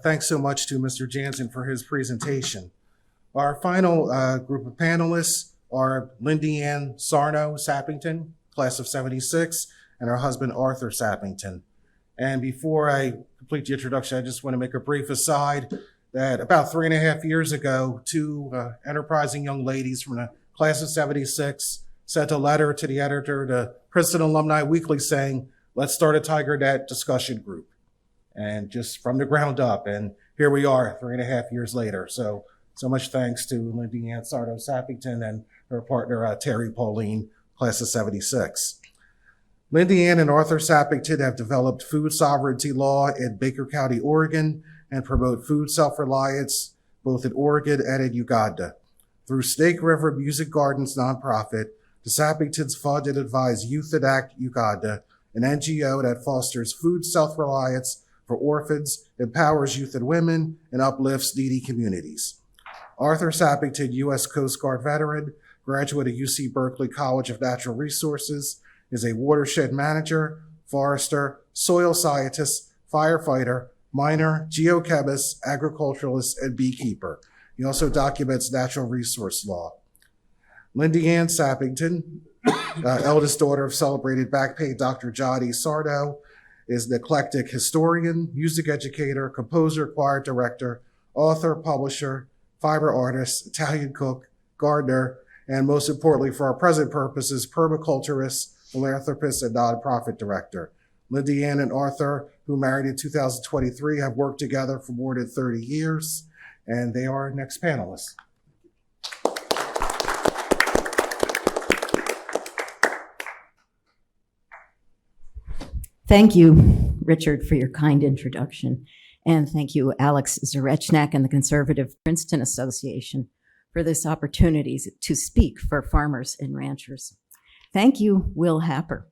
Thanks so much to Mr. Janzen for his presentation. Our final group of panelists are Lindianne Sarno Sappington, class of 76, and her husband Arthur Sappington. And before I complete the introduction, I just want to make a brief aside that about 3.5 years ago, two enterprising young ladies from the class of 76 sent a letter to the editor of the Princeton Alumni Weekly saying, let's start a Tiger Net discussion group. And just from the ground up. And here we are 3.5 years later. So much thanks to Lindianne Sarno Sappington and her partner, Terry Pauline, class of 76. Lindianne and Arthur Sappington have developed food sovereignty law in Baker County, Oregon, and promote food self-reliance both in Oregon and in Uganda. Through Snake River Music Gardens nonprofit, the Sappingtons fund and advise Youth in Act Uganda, an NGO that fosters food self-reliance for orphans, empowers youth and women, and uplifts needy communities. Arthur Sappington, U.S. Coast Guard veteran, graduate of UC Berkeley College of Natural Resources, is a watershed manager, forester, soil scientist, firefighter, miner, geochemist, agriculturalist, and beekeeper. He also documents natural resource law. Lindianne Sappington, eldest daughter of celebrated back pain Dr. John E. Sarno, is an eclectic historian, music educator, composer, choir director, author, publisher, fiber artist, Italian cook, gardener, and most importantly for our present purposes, permaculturist, philanthropist, and nonprofit director. Lindianne and Arthur, who married in 2023, have worked together for more than 30 years, and they are our next panelists. Thank you, Richard, for your kind introduction. And thank you, Alex Zarechnak and the Conservative Princeton Association for this opportunity to speak for farmers and ranchers. Thank you, Will Happer,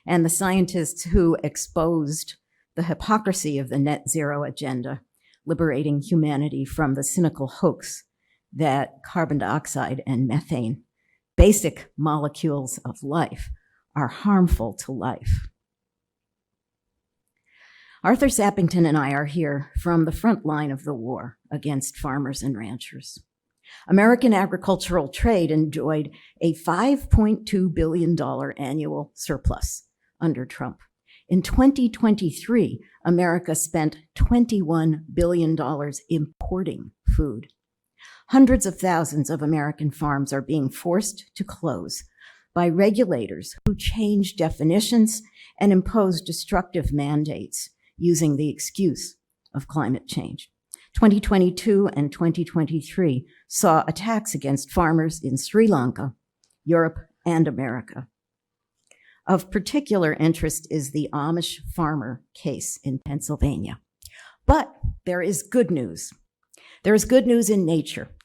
and the scientists who exposed the hypocrisy of the net zero agenda, liberating humanity from the cynical hoax that carbon dioxide and methane, basic molecules of life, are harmful to life. Arthur Sappington and I are here from the front line of the war against farmers and ranchers. American agricultural trade enjoyed a $5.2 billion annual surplus under Trump. In 2023, America spent $21 billion importing food. Hundreds of thousands of American farms are being forced to close by regulators who change definitions and impose destructive mandates using the excuse of climate change. 2022 and 2023 saw attacks against farmers in Sri Lanka, Europe, and America. Of particular interest is the Amish farmer case in Pennsylvania. But there is good news. There is good news in nature.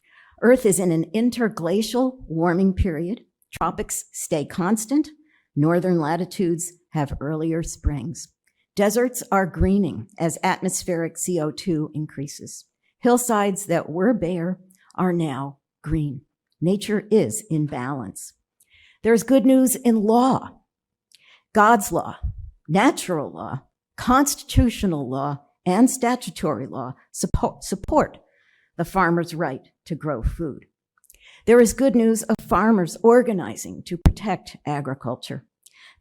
Earth is in an interglacial warming period. Tropics stay constant. Northern latitudes have earlier springs. Deserts are greening as atmospheric CO2 increases. Hillsides that were bare are now green. Nature is in balance. There's good news in law. God's law, natural law, constitutional law, and statutory law support the farmer's right to grow food. There is good news of farmers organizing to protect agriculture.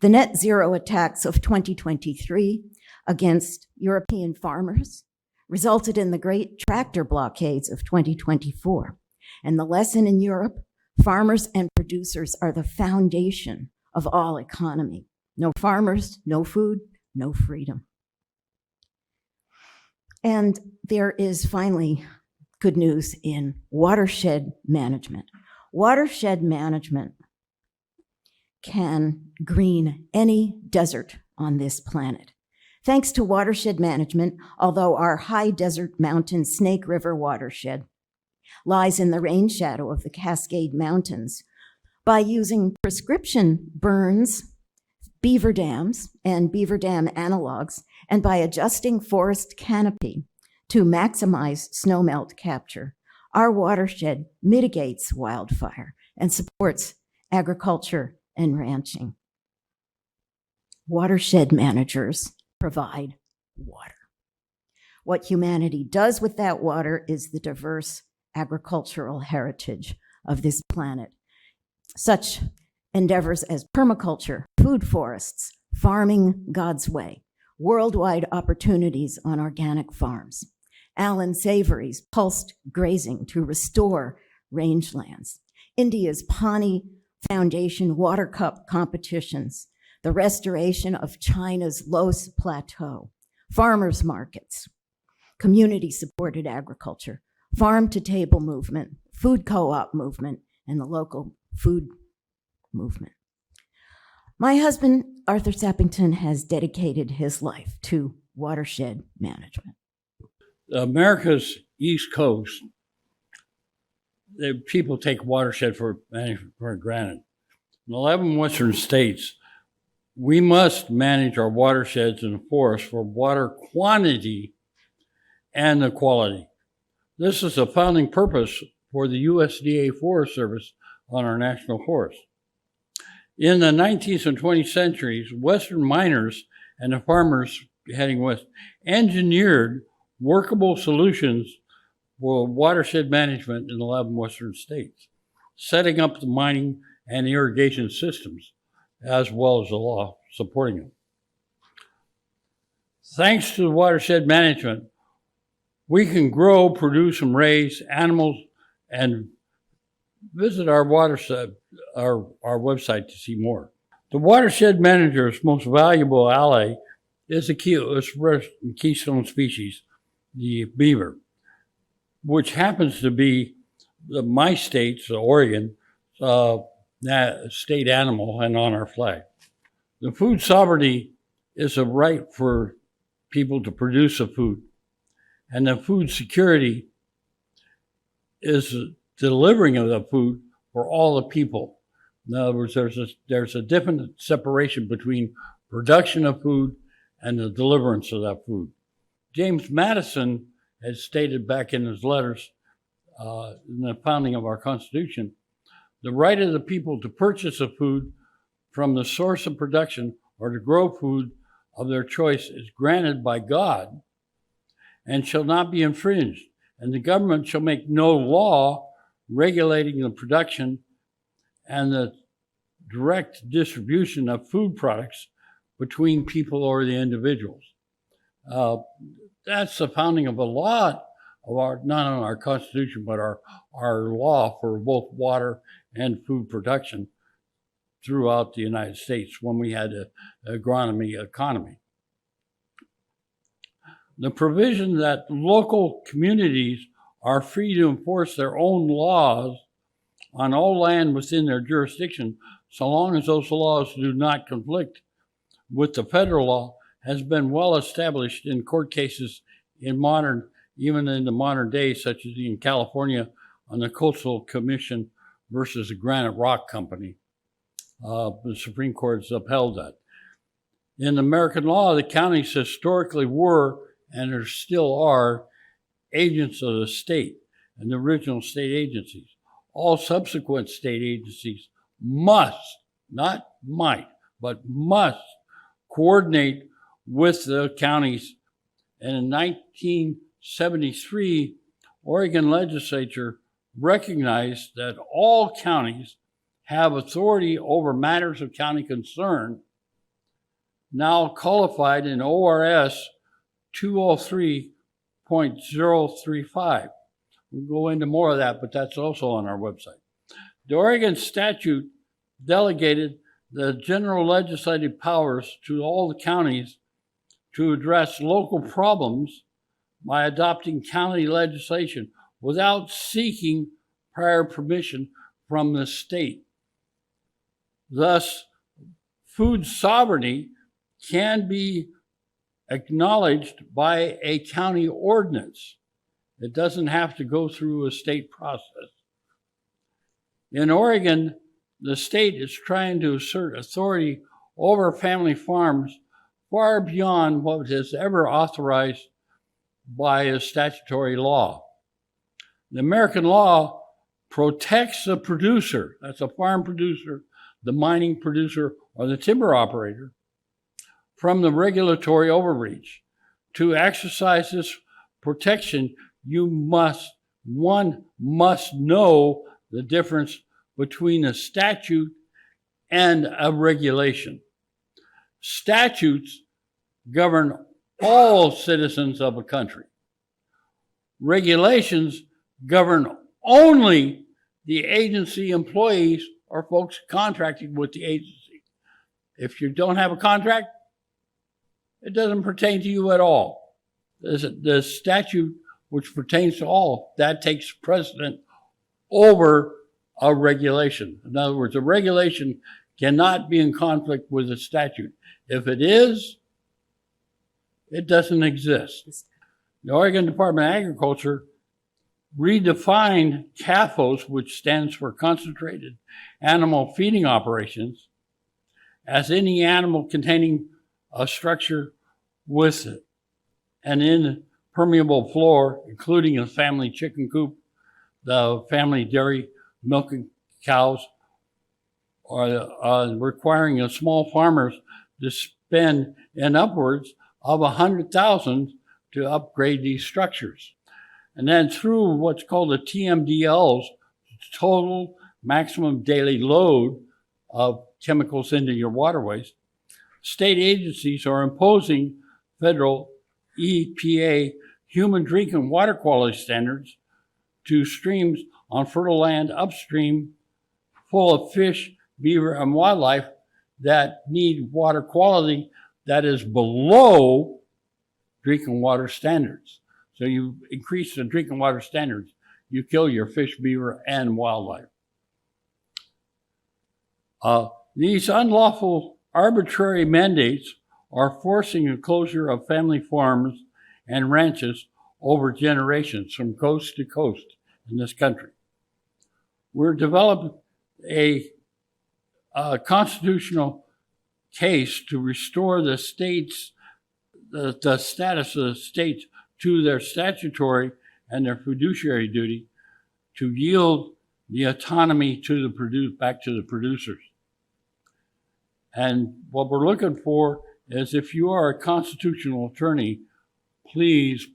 The net zero attacks of 2023 against European farmers resulted in the great tractor blockades of 2024. And the lesson in Europe, farmers and producers are the foundation of all economy. No farmers, no food, no freedom. And there is finally good news in watershed management. Watershed management can green any desert on this planet. Thanks to watershed management, although our high desert mountain Snake River watershed lies in the rain shadow of the Cascade Mountains, by using prescription burns, beaver dams, and beaver dam analogs, and by adjusting forest canopy to maximize snowmelt capture, our watershed mitigates wildfire and supports agriculture and ranching. Watershed managers provide water. What humanity does with that water is the diverse agricultural heritage of this planet. Such endeavors as permaculture, food forests, farming God's way, worldwide opportunities on organic farms, Alan Savory's pulsed grazing to restore rangelands, India's Pani Foundation water cup competitions, the restoration of China's Los Plateau, farmers markets, community-supported agriculture, farm-to-table movement, food co-op movement, and the local food movement. My husband, Arthur Sappington, has dedicated his life to watershed management. America's East Coast, people take watershed for management for granted. In 11 Western states, we must manage our watersheds and forests for water quantity and the quality. This is a founding purpose for the USDA Forest Service on our national forests. In the 19th and 20th centuries, Western miners and the farmers heading west engineered workable solutions for watershed management in 11 Western states, setting up the mining and irrigation systems, as well as the law supporting them. Thanks to the watershed management, we can grow, produce, and raise animals, and visit our watershed, our website to see more. The watershed manager's most valuable ally is the keystone species, the beaver, which happens to be my state's, Oregon, state animal and on our flag. The food sovereignty is a right for people to produce a food, and the food security is delivering of the food for all the people. In other words, there's a different separation between production of food and the deliverance of that food. James Madison had stated back in his letters in the founding of our Constitution, the right of the people to purchase a food from the source of production or to grow food of their choice is granted by God and shall not be infringed, and the government shall make no law regulating the production and the direct distribution of food products between people or the individuals. That's the founding of a lot of our, not on our Constitution, but our law for both water and food production throughout the United States when we had an agronomy economy. The provision that local communities are free to enforce their own laws on all land within their jurisdiction, so long as those laws do not conflict with the federal law, has been well established in court cases even in the modern day, such as in California on the Coastal Commission versus the Granite Rock Company. The Supreme Court has upheld that. In American law, the counties historically were and still are agents of the state and the original state agencies. All subsequent state agencies must, not might, but must coordinate with the counties. And in 1973, Oregon legislature recognized that all counties have authority over matters of county concern, now qualified in ORS 203.035. We'll go into more of that, but that's also on our website. The Oregon statute delegated the general legislative powers to all the counties to address local problems by adopting county legislation without seeking prior permission from the state. Thus, food sovereignty can be acknowledged by a county ordinance. It doesn't have to go through a state process. In Oregon, the state is trying to assert authority over family farms far beyond what is ever authorized by a statutory law. The American law protects the producer, that's a farm producer, the mining producer, or the timber operator, from the regulatory overreach. To exercise this protection, one must know the difference between a statute and a regulation. Statutes govern all citizens of a country. Regulations govern only the agency employees or folks contracting with the agency. If you don't have a contract, it doesn't pertain to you at all. The statute, which pertains to all, that takes precedent over a regulation. In other words, a regulation cannot be in conflict with a statute. If it is, it doesn't exist. The Oregon Department of Agriculture redefined CAFOs, which stands for Concentrated Animal Feeding Operations, as any animal containing a structure with an impermeable floor, including a family chicken coop, the family dairy milking cows, or requiring a small farmers to spend in upwards of $100,000 to upgrade these structures. And then through what's called the TMDLs, total maximum daily load of chemicals into your waterways, state agencies are imposing federal EPA human drinking water quality standards to streams on fertile land upstream full of fish, beaver, and wildlife that need water quality that is below drinking water standards. So you increase the drinking water standards, you kill your fish, beaver, and wildlife. These unlawful arbitrary mandates are forcing the closure of family farms and ranches over generations from coast to coast in this country. We're developing a constitutional case to restore the states, the status of the states to their statutory and their fiduciary duty to yield the autonomy to back to the producers. And what we're looking for is, if you are a constitutional attorney, please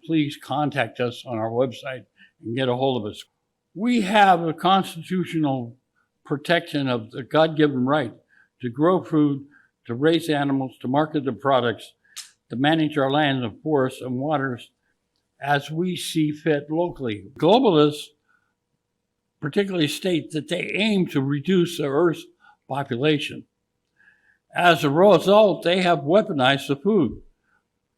contact us on our website and get a hold of us. We have a constitutional protection of the God-given right to grow food, to raise animals, to market the products, to manage our lands and forests and waters as we see fit locally. Globalists particularly state that they aim to reduce the Earth's population. As a result, they have weaponized the food.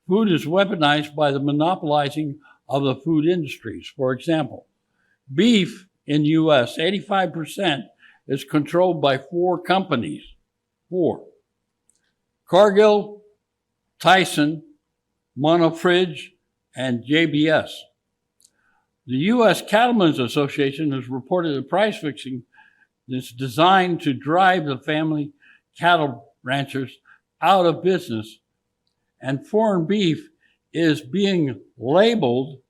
Food is weaponized by the monopolizing of the food industries. For example, beef in the U.S., 85% is controlled by 4 companies. 4. Cargill, Tyson, Monofridge, and JBS. The U.S. Cattlemen's Association has reported that price fixing is designed to drive the family cattle ranchers out of business, and foreign beef is being labeled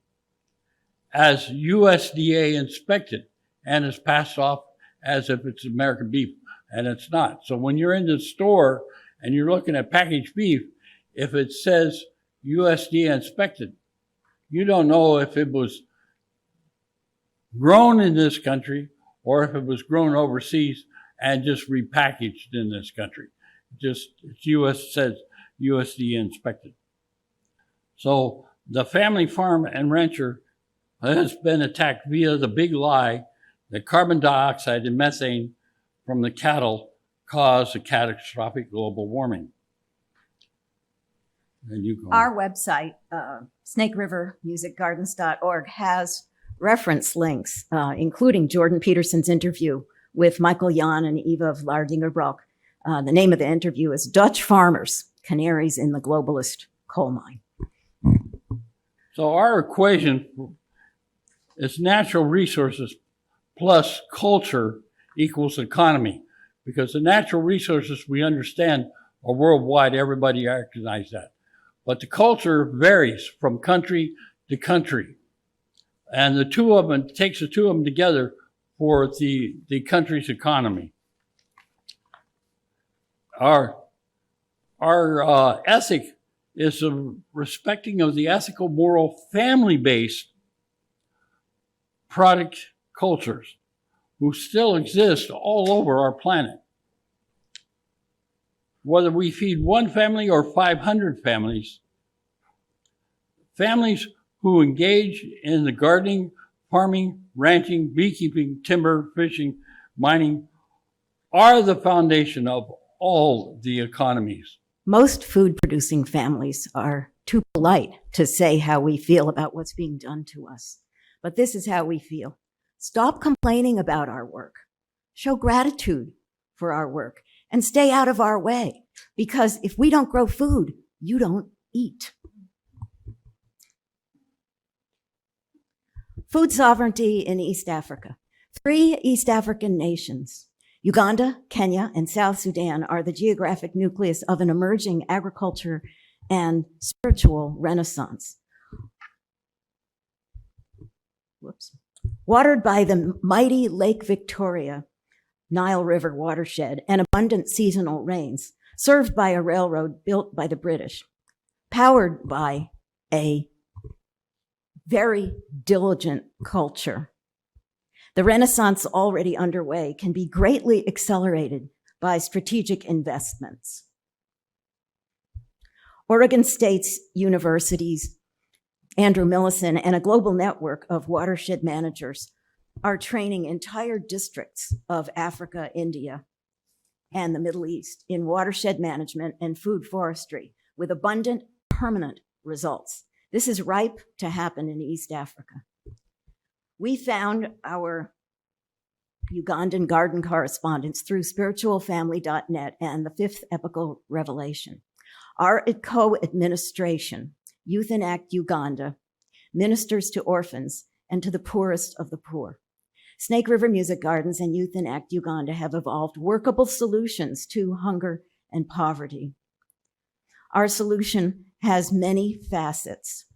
as USDA inspected and is passed off as if it's American beef, and it's not. So when you're in the store and you're looking at packaged beef, if it says USDA inspected, you don't know if it was grown in this country or if it was grown overseas and just repackaged in this country. Just it's says USDA inspected. So the family farm and rancher has been attacked via the big lie that carbon dioxide and methane from the cattle cause a catastrophic global warming. And you go. Our website, snakerivermusicgardens.org, has reference links, including Jordan Peterson's interview with Michael Jan and Eva Vlardingerbroek. The name of the interview is Dutch Farmers, Canaries in the Globalist Coal Mine. So our equation is natural resources plus culture equals economy, because the natural resources we understand are worldwide. Everybody recognizes that. But the culture varies from country to country. And the two of them, it takes the two of them together for the country's economy. Our ethic is the respecting of the ethical, moral, family-based product cultures who still exist all over our planet. Whether we feed one family or 500 families, families who engage in the gardening, farming, ranching, beekeeping, timber, fishing, mining are the foundation of all the economies. Most food-producing families are too polite to say how we feel about what's being done to us. But this is how we feel. Stop complaining about our work. Show gratitude for our work and stay out of our way. Because if we don't grow food, you don't eat. Food sovereignty in East Africa. 3 East African nations, Uganda, Kenya, and South Sudan, are the geographic nucleus of an emerging agriculture and spiritual renaissance. Watered by the mighty Lake Victoria, Nile River watershed, and abundant seasonal rains, served by a railroad built by the British, powered by a very diligent culture. The renaissance already underway can be greatly accelerated by strategic investments. Oregon State's universities, Andrew Millison, and a global network of watershed managers are training entire districts of Africa, India, and the Middle East in watershed management and food forestry with abundant, permanent results. This is ripe to happen in East Africa. We found our Ugandan garden correspondence through spiritualfamily.net and the Fifth Epical Revelation. Our co-administration, Youth in Act Uganda, ministers to orphans and to the poorest of the poor. Snake River Music Gardens and Youth in Act Uganda have evolved workable solutions to hunger and poverty. Our solution has many facets: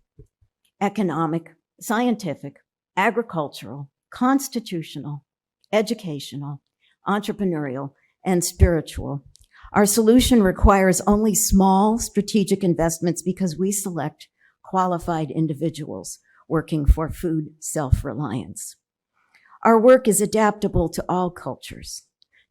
economic, scientific, agricultural, constitutional, educational, entrepreneurial, and spiritual. Our solution requires only small strategic investments because we select qualified individuals working for food self-reliance. Our work is adaptable to all cultures.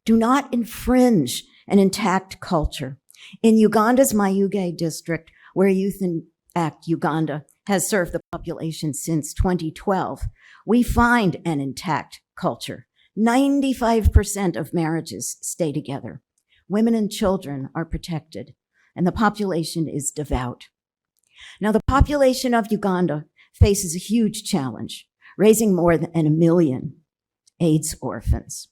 Do not infringe an intact culture. In Uganda's Mayuge district, where Youth in Act Uganda has served the population since 2012, we find an intact culture. 95% of marriages stay together. Women and children are protected, and the population is devout. Now, the population of Uganda faces a huge challenge, raising more than 1 million AIDS orphans.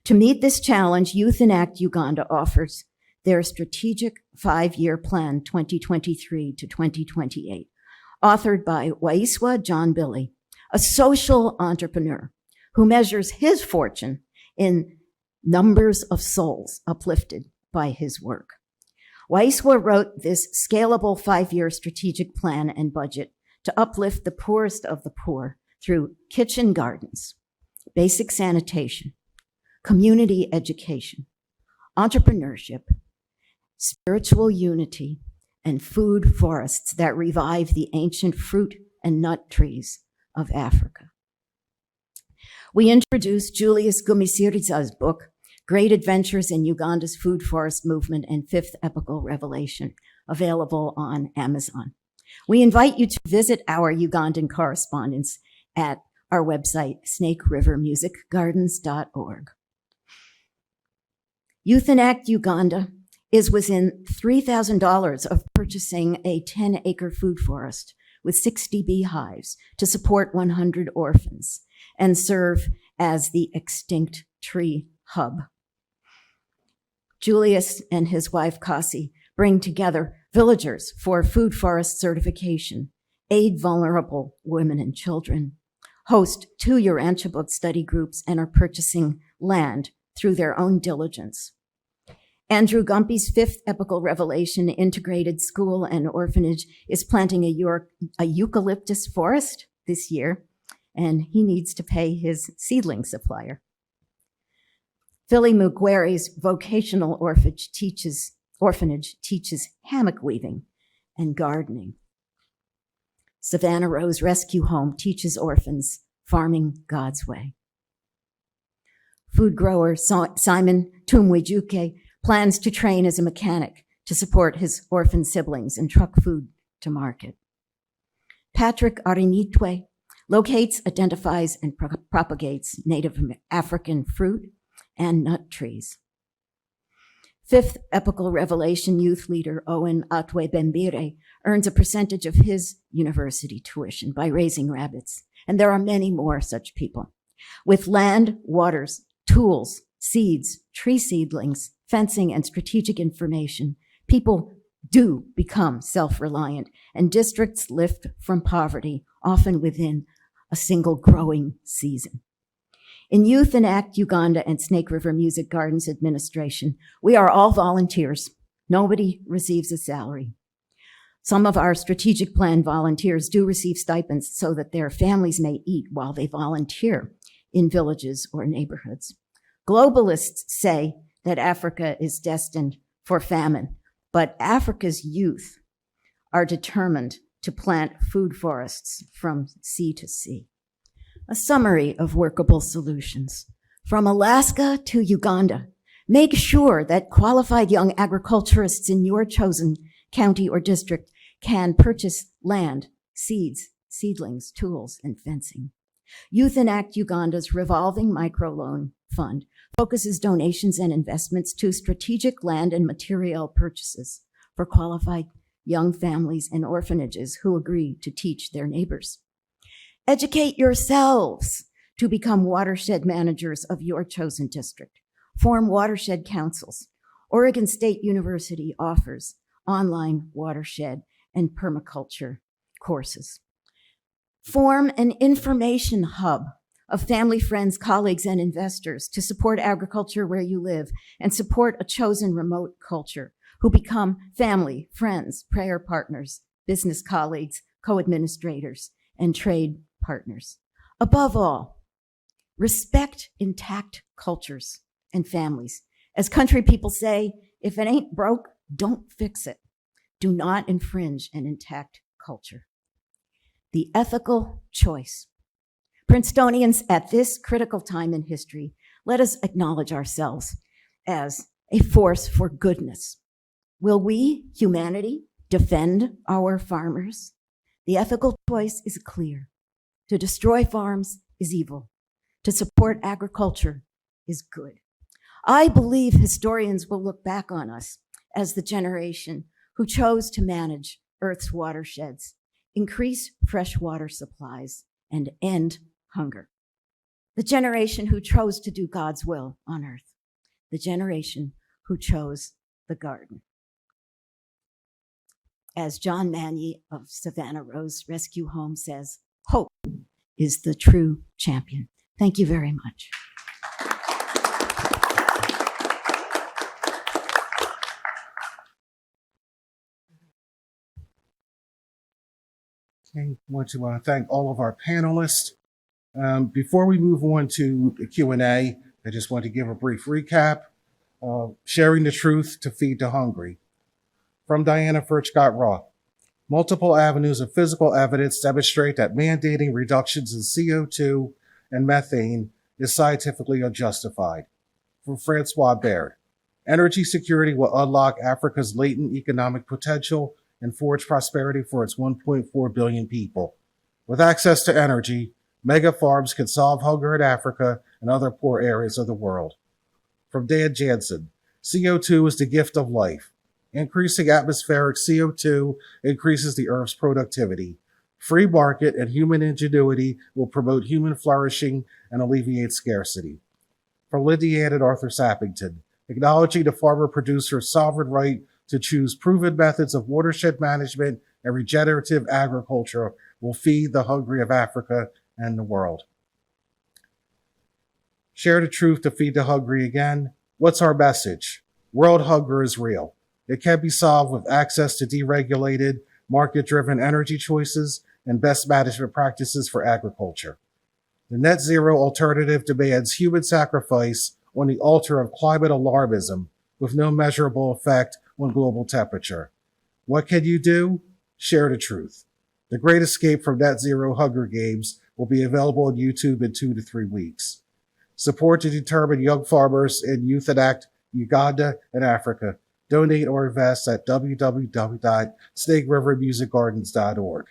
To meet this challenge, Youth in Act Uganda offers their strategic 5-year plan, 2023 to 2028, authored by Waiswa John Billy, a social entrepreneur who measures his fortune in numbers of souls uplifted by his work. Waiswa wrote this scalable 5-year strategic plan and budget to uplift the poorest of the poor through kitchen gardens, basic sanitation, community education, entrepreneurship, spiritual unity, and food forests that revive the ancient fruit and nut trees of Africa. We introduced Julius Gumisiriza's book, Great Adventures in Uganda's Food Forest Movement and Fifth Epical Revelation, available on Amazon. We invite you to visit our Ugandan correspondents at our website, snakerivermusicgardens.org. Youth in Act Uganda is within $3,000 of purchasing a 10-acre food forest with 60 beehives to support 100 orphans and serve as the extinct tree hub. Julius and his wife, Kasi, bring together villagers for food forest certification, aid vulnerable women and children, host 2 Urantia book study groups, and are purchasing land through their own diligence. Andrew Gumpy's Fifth Epical Revelation Integrated School and Orphanage is planting a eucalyptus forest this year, and he needs to pay his seedling supplier. Philly Mugwere's Vocational Orphanage teaches hammock weaving and gardening. Savannah Rose Rescue Home teaches orphans farming God's way. Food grower Simon Tumwejuke plans to train as a mechanic to support his orphan siblings and truck food to market. Patrick Arinitwe locates, identifies, and propagates Native African fruit and nut trees. Fifth Epical Revelation youth leader Owen Atwe Bembire earns a percentage of his university tuition by raising rabbits. And there are many more such people. With land, waters, tools, seeds, tree seedlings, fencing, and strategic information, people do become self-reliant, and districts lift from poverty, often within a single growing season. In Youth Enact Uganda and Snake River Music Gardens Administration, we are all volunteers. Nobody receives a salary. Some of our strategic plan volunteers do receive stipends so that their families may eat while they volunteer in villages or neighborhoods. Globalists say that Africa is destined for famine, but Africa's youth are determined to plant food forests from sea to sea. A summary of workable solutions. From Alaska to Uganda, make sure that qualified young agriculturists in your chosen county or district can purchase land, seeds, seedlings, tools, and fencing. Youth Enact Uganda's revolving microloan fund focuses donations and investments to strategic land and material purchases for qualified young families and orphanages who agree to teach their neighbors. Educate yourselves to become watershed managers of your chosen district. Form watershed councils. Oregon State University offers online watershed and permaculture courses. Form an information hub of family, friends, colleagues, and investors to support agriculture where you live and support a chosen remote culture who become family, friends, prayer partners, business colleagues, co-administrators, and trade partners. Above all, respect intact cultures and families. As country people say, if it ain't broke, don't fix it. Do not infringe an intact culture. The ethical choice. Princetonians, at this critical time in history, let us acknowledge ourselves as a force for goodness. Will we, humanity, defend our farmers? The ethical choice is clear. To destroy farms is evil. To support agriculture is good. I believe historians will look back on us as the generation who chose to manage Earth's watersheds, increase freshwater supplies, and end hunger. The generation who chose to do God's will on Earth. The generation who chose the garden. As John Manny of Savannah Rose Rescue Home says, hope is the true champion. Thank you very much. Okay, I want to thank all of our panelists. Before we move on to the Q&A, I just want to give a brief recap. Sharing the truth to feed the hungry. From Diana Furchtgott-Roth. Multiple avenues of physical evidence demonstrate that mandating reductions in CO2 and methane is scientifically unjustified. From Francois Baird. Energy security will unlock Africa's latent economic potential and forge prosperity for its 1.4 billion people. With access to energy, mega farms can solve hunger in Africa and other poor areas of the world. From Dan Janzen. CO2 is the gift of life. Increasing atmospheric CO2 increases the Earth's productivity. Free market and human ingenuity will promote human flourishing and alleviate scarcity. From Lindianne and Arthur Sappington, acknowledging the farmer-producer's sovereign right to choose proven methods of watershed management and regenerative agriculture will feed the hungry of Africa and the world. Share the truth to feed the hungry again. What's our message? World hunger is real. It can be solved with access to deregulated, market-driven energy choices and best management practices for agriculture. The net zero alternative demands human sacrifice on the altar of climate alarmism with no measurable effect on global temperature. What can you do? Share the truth. The Great Escape from Net Zero Hunger Games will be available on YouTube in 2 to 3 weeks. Support to determine young farmers in Youth Enact Uganda and Africa. Donate or invest at www.snakerivermusicgardens.org.